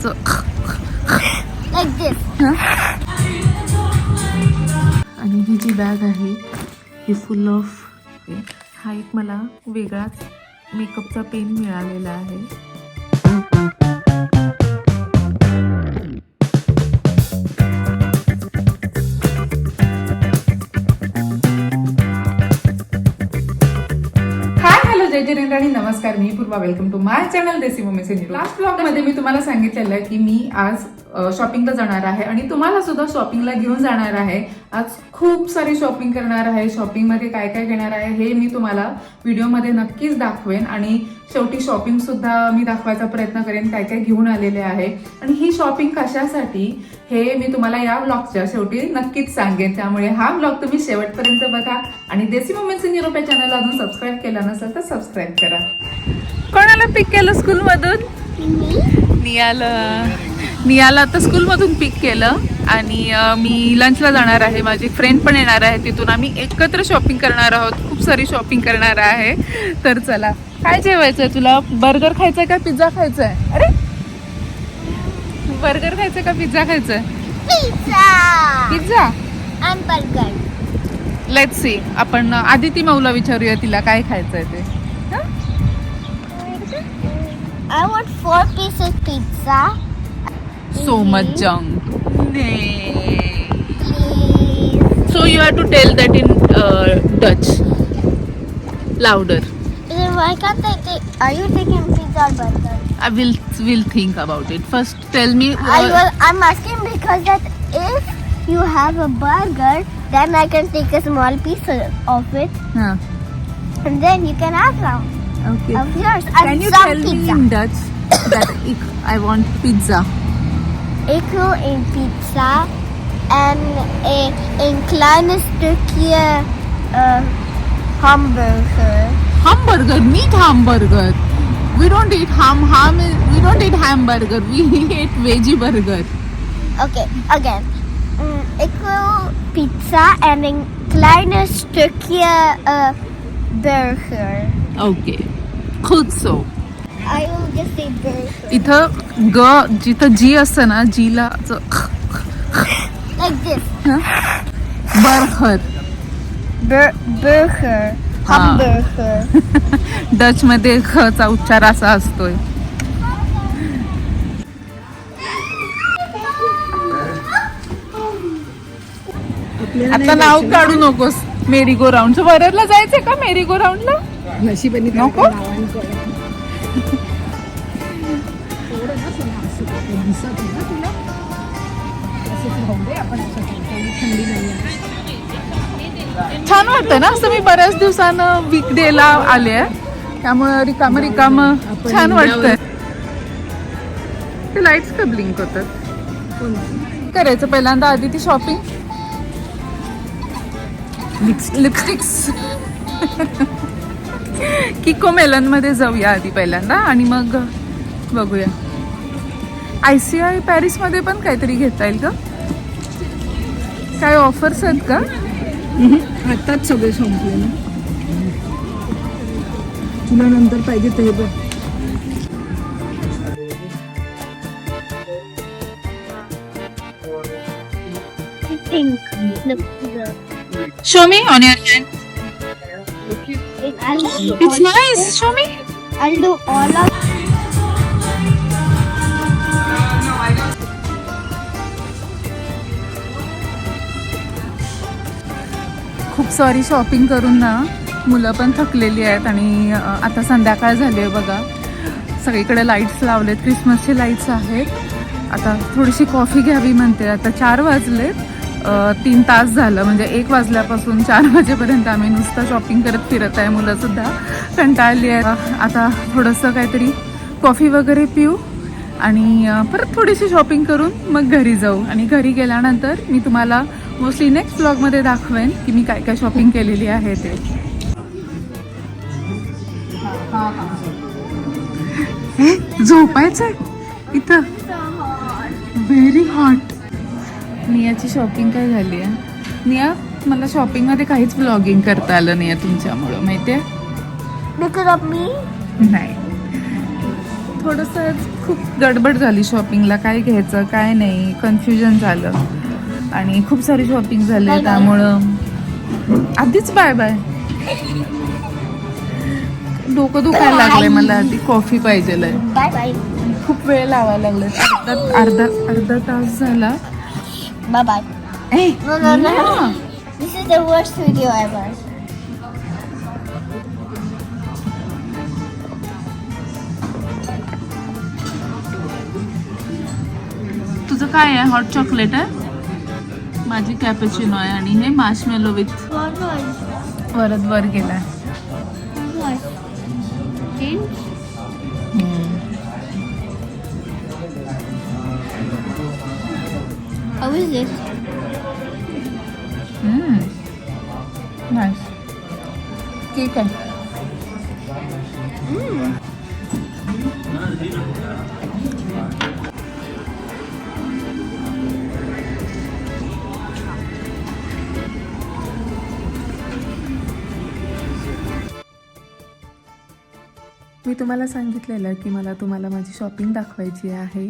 असं like this. आणि ही जी bag आहे ही फुल ऑफ, हा एक मला वेगळाच मेकअपचा पेन मिळालेला आहे. जय जय आणि नमस्कार, मी Purva. Welcome to my channel Desi Mummy से. लास्ट ब्लॉग मध्ये मी तुम्हाला सांगितलेलं आहे की मी आज शॉपिंगला जाणार आहे आणि तुम्हाला सुद्धा शॉपिंगला घेऊन जाणार आहे. आज खूप सारी शॉपिंग करणार आहे. शॉपिंग मध्ये काय काय घेणार आहे हे मी तुम्हाला व्हिडिओमध्ये नक्कीच दाखवेन आणि शेवटी शॉपिंग सुद्धा मी दाखवायचा प्रयत्न करेन, काय काय घेऊन आलेले आहे आणि ही शॉपिंग कशासाठी हे मी तुम्हाला या ब्लॉगच्या शेवटी नक्कीच सांगेन. त्यामुळे हा ब्लॉग तुम्ही शेवटपर्यंत बघा आणि देसी मम्मीज इन युरोप चॅनल अजून सबस्क्राईब केला नसेल तर सबस्क्राईब करा. कोणाला पिक केलं स्कूल मधून? नियाला आता स्कूल मधून पिक केलं आणि मी लंचला जाणार आहे. माझी फ्रेंड पण येणार आहे, तिथून आम्ही एकत्र शॉपिंग करणार आहोत. खूप सारी शॉपिंग करणार आहे. तर चला, काय जेवायचंय तुला? बर्गर खायचंय का पिझ्झा खायचंय? अरे, बर्गर खायचंय का पिझ्झा खायचंय? Pizza and burger. Let's see. आपण आदिती मौला विचारूया तिला काय खायचंय ते. I want 4 pieces pizza. So much junk. Please. So you have to tell that in Dutch. Louder. Then why can't I take? Are you taking pizza or burger? I will think about it. First tell me. I'm asking because that if you have a burger, then I can take a small piece of it, and then you can have some Okay. of yours. Can And you some tell pizza. me in Dutch that I want pizza? Ik wil een pizza en een kleine stukje hamburger. Hamburger, meat hamburger. We don't eat we don't eat hamburger. We eat veggie burger. Oké, again. Ik wil pizza en een kleine stukje burger. Okay. Goed zo. I will just say burger. इथं जिथं जी असतं ना, जीला Like this. Burger. Burger. Hamburger. Dutch मध्ये खचा उच्चार असा असतोय. आता नाव काढू नकोस. मेरी गो राऊंड वरला जायचंय का? मेरी गो राऊंडला नको. छान वाटतं ना असं. मी बऱ्याच दिवसानं वीकडेला आले, त्यामुळे रिकाम छान वाटतंय. ते लाईट्स का ब्लिंक होतात? करायचं पहिल्यांदा आधी ती शॉपिंग. लिपस्टिक्स किको मेलन मध्ये जाऊया आधी पहिल्यांदा आणि मग बघूया. ICI पॅरिस मध्ये पण काहीतरी घेता येईल का? काय ऑफर्स आहेत का? आताच सगळे संपले ना. तुला नंतर पाहिजे ते बघ. Show me on your hand. It's nice. Show me. I'll do all of. खूप सारी शॉपिंग करून ना मुलं पण थकलेली आहेत आणि आता संध्याकाळ झाली आहे बघा. सगळीकडे लाईट्स लावलेत, क्रिसमसचे लाईट्स आहेत. आता थोडीशी कॉफी घ्यावी म्हणते. आता 4 वाजलेत. 3 तास झालं, म्हणजे 1 वाजल्यापासून 4 वाजेपर्यंत आम्ही नुसतं शॉपिंग करत फिरत आहे. मुलं सुद्धा कंटाळली आहेत. आता थोडंसं काहीतरी कॉफी वगैरे पिऊ आणि परत थोडीशी शॉपिंग करून मग घरी जाऊ. आणि घरी गेल्यानंतर मी तुम्हाला मोस्टली नेक्स्ट ब्लॉगमध्ये दाखवेन की मी काय काय शॉपिंग केलेली आहे ते. झोपायचंय इथं. Very hot. नियाची शॉपिंग काय झाली आहे? निया, मला शॉपिंगमध्ये काहीच ब्लॉगिंग करता आलं नाही तुमच्यामुळं, माहिती आहे? Because of me? नाही, थोडंसं खूप गडबड झाली शॉपिंगला, काय घ्यायचं काय नाही कन्फ्युजन झालं आणि खूप सारी शॉपिंग झाली Bye bye. त्यामुळं आधीच बाय बाय. डोकं दुखायला लागलंय मला, आधी कॉफी पाहिजे. Bye bye. खूप वेळ लावायला लागलाय, अर्धा तास झाला. Bye bye. A, No, no, no. Meena. This is the worst video ever. तुझं काय आहे? हॉट चॉकलेट आहे, माझी कॅपेचिनो आहे आणि हे marshmallow with What was? Varad वर गेलाय. What? Jeans? How is it? Nice. ठीक आहे. मी तुम्हाला सांगितलेलं की मला तुम्हाला माझी शॉपिंग दाखवायची आहे,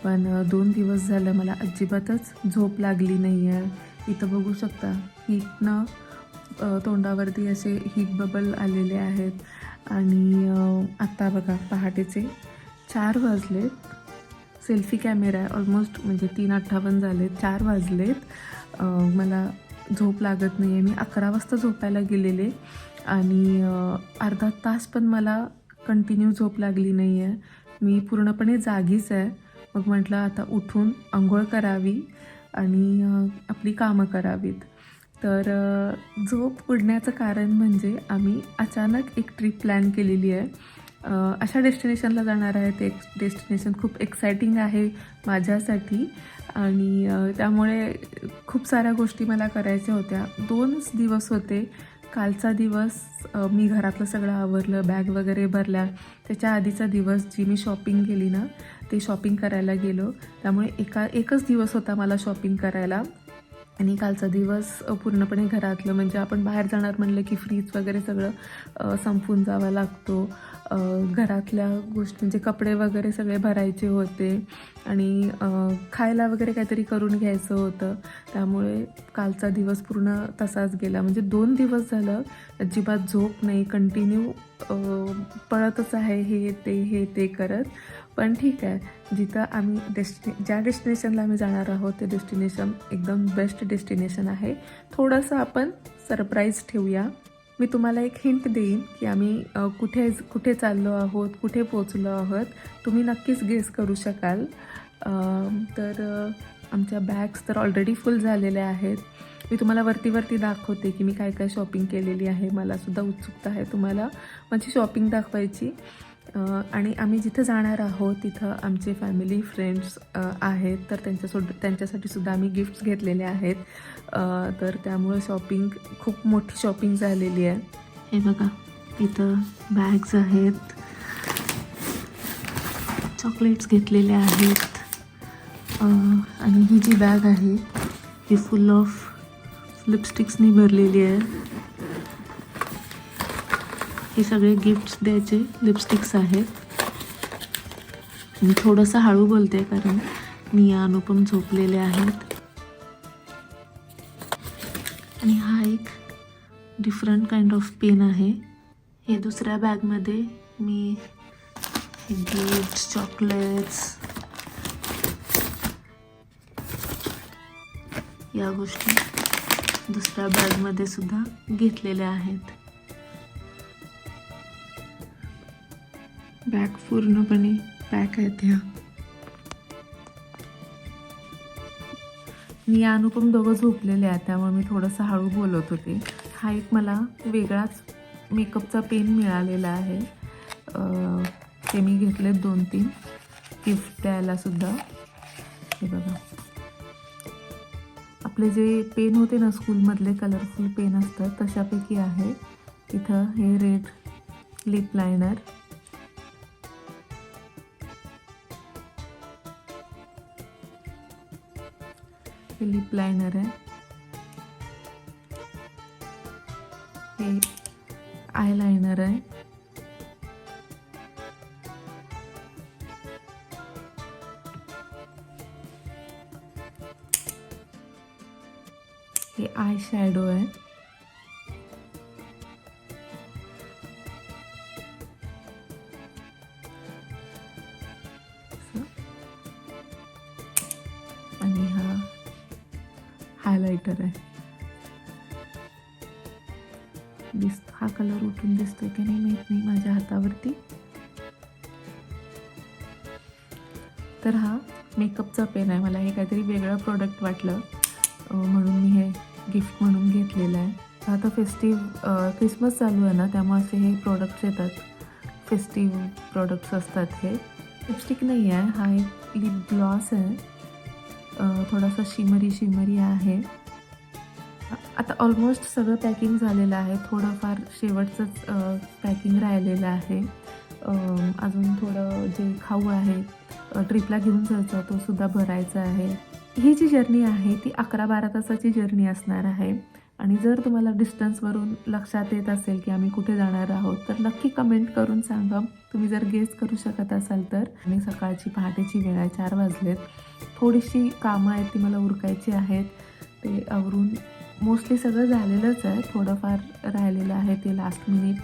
पण 2 दिवस झालं मला अजिबातच झोप लागली नाही आहे. इथं बघू शकता हीटनं तोंडावरती असे हीट बबल आलेले आहेत आणि आत्ता बघा पहाटेचे 4 वाजलेत. सेल्फी कॅमेरा आहे ऑलमोस्ट, म्हणजे 3:58 झालेत, 4 वाजलेत. मला झोप लागत नाही आहे. मी 11 वाजता झोपायला गेलेले आणि अर्धा तास पण मला कंटिन्यू झोप लागली नाही आहे. मी पूर्णपणे जागीच आहे. मग म्हटलं आता उठून आंघोळ करावी आणि आपली कामं करावीत. तर झोप उडण्याचं कारण म्हणजे आम्ही अचानक एक ट्रिप प्लॅन केलेली आहे. अशा डेस्टिनेशनला जाणार आहे. ते डेस्टिनेशन खूप एक्सायटिंग आहे माझ्यासाठी आणि त्यामुळे खूप साऱ्या गोष्टी मला करायच्या होत्या. 2च दिवस होते. कालचा दिवस मी घरातलं सगळं आवरलं, बॅग वगैरे भरल्या. त्याच्या आधीचा दिवस जी मी शॉपिंग केली ना, ते शॉपिंग करायला गेलो. त्यामुळे एकच दिवस होता मला शॉपिंग करायला आणि कालचा दिवस पूर्णपणे घरातलं, म्हणजे आपण बाहेर जाणार म्हणलं की फ्रीज वगैरे सगळं संपून जावं लागतो. घरातल्या गोष्टी म्हणजे कपडे वगैरे सगळे भरायचे होते आणि खायला वगैरे काहीतरी करून घ्यायचं होतं. त्यामुळे कालचा दिवस पूर्ण तसाच गेला. म्हणजे 2 दिवस झालं अजिबात झोप नाही, कंटिन्यू पळतच आहे हे ते करत. पण ठीक आहे, जिथं आम्ही ज्या डेस्टिनेशनला आम्ही जाणार आहोत ते डेस्टिनेशन एकदम बेस्ट डेस्टिनेशन आहे. थोडंसं आपण सरप्राईज ठेवूया. मी तुम्हाला एक हिंट देईन की आम्ही कुठे चाललो आहोत, कुठे पोचलो आहोत. तुम्ही नक्कीच गेस करू शकाल. तर आमच्या बॅग्स तर ऑलरेडी फुल झालेल्या आहेत. मी तुम्हाला वरती दाखवते की मी काय काय शॉपिंग केलेली आहे. मलासुद्धा उत्सुकता आहे तुम्हाला माझी शॉपिंग दाखवायची. आणि आम्ही जिथं जाणार आहोत तिथं आमचे फॅमिली फ्रेंड्स आहेत, तर त्यांच्यासाठी सुद्धा आम्ही गिफ्ट्स घेतलेले आहेत. तर त्यामुळे शॉपिंग खूप मोठी शॉपिंग झालेली आहे. हे बघा इथं बॅग्स आहेत, चॉकलेट्स घेतलेले आहेत आणि ही जी बॅग आहे ही फुल ऑफ लिपस्टिक्सनी भरलेली आहे. हे सगळे गिफ्ट्स द्यायचे लिपस्टिक्स आहेत. मी थोडंसं हळू बोलते कारण मी अनुपम झोपलेले आहेत. आणि हा एक डिफरंट काइंड ऑफ पेन आहे. हे दुसऱ्या बॅगमध्ये मी हे गिफ्ट्स, चॉकलेट्स या गोष्टी दुसऱ्या बॅगमध्ये सुद्धा घेतलेल्या आहेत. बॅग पूर्णपणे पॅक आहेत ह्या. मी अनुपम दोघं झोपलेले आहेत त्यामुळे मी थोडंसं हळू बोलत होते. हा एक मला वेगळाच मेकअपचा पेन मिळालेला आहे. ते मी घेतले 2-3 गिफ्ट द्यायला सुद्धा. हे बघा आपले जे पेन होते ना स्कूलमधले कलरफुल पेन असतात तशापैकी आहे. इथं हे रेड लिप लायनर, हे लिप लायनर आहे, हे आय लायनर आहे, हे आय शॅडो आहे. आणि हा हायलायटर आहे. हा कलर उठून दिसतोय की नाही माहित नाही माझ्या हातावरती. तर हा मेकअपचा पेन आहे. मला हे काहीतरी वेगळं प्रोडक्ट वाटलं म्हणून मी हे गिफ्ट म्हणून घेतलेलं आहे. आता क्रिसमस चालू आहे ना, त्यामुळे असे हे प्रोडक्ट्स येतात. फेस्टिव्ह प्रोडक्ट्स असतात हे. लिपस्टिक नाही आहे, हा एक लिप ग्लॉस आहे. थोडासा शिमरी आहे. आता ऑलमोस्ट सगळं पॅकिंग झालेलं आहे. थोडंफार शेवटचंच पॅकिंग राहिलेलं आहे. अजून थोडं जे खाऊ आहे ट्रिपला घेऊन जायचं तो सुद्धा भरायचा आहे. ही जी जर्नी आहे ती 11-12 तासाची जर्नी असणार आहे. आणि जर तुम्हाला डिस्टन्सवरून लक्षात येत असेल की आम्ही कुठे जाणार आहोत तर नक्की कमेंट करून सांगा. तुम्ही जर गेस करू शकत असाल तर. आणि सकाळची पहाटेची वेळ आहे, 4 वाजलेत. थोडीशी कामं आहेत ती मला उरकायची आहेत. ते आवरून मोस्टली सगळं झालेलंच आहे. थोडंफार राहिलेलं आहे, ते लास्ट मिनिट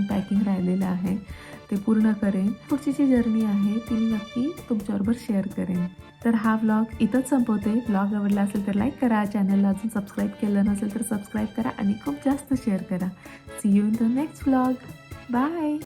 पॅकिंग राहिलेलं आहे, ते पूर्ण करेन. पुढची जी जर्नी आहे ती मी नक्की तुमच्याबरोबर शेअर करेन. तर हा व्लॉग इथंच संपवते. व्लॉग आवडला असेल तर लाईक करा, चॅनलला अजून सबस्क्राईब केलं नसेल तर सबस्क्राईब करा आणि खूप जास्त शेअर करा. See you in the next vlog. Bye.